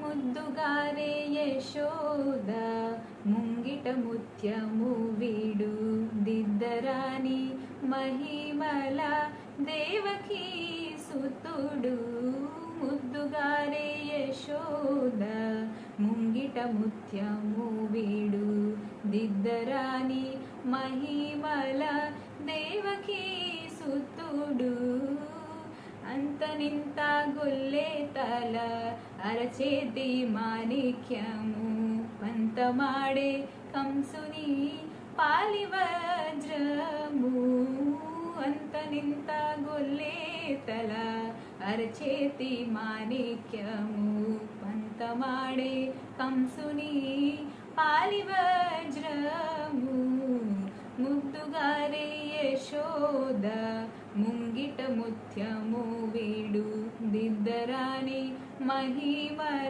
ముద్దుగారే యశోద ముంగిట ముత్యము వీడు దిద్దరాని మహిమల దేవకీ సుతుడు ముద్దుగారే యశోద ముంగిట ముత్యము వీడు దిద్దరాని మహిమల దేవకీ సుతుడు అంతనింత గొల్లే తల అరచేతి మాణిక్యము పంతమాడే కంసుని పాలి వజ్రము అంతనింత గొల్లే తల అరచేతి మాణిక్యము పంతమాడే కంసుని పాలి వజ్రము ముద్దుగారే యశోద ముంగిట ముత్యము వీడు దిద్దరాని మహిమల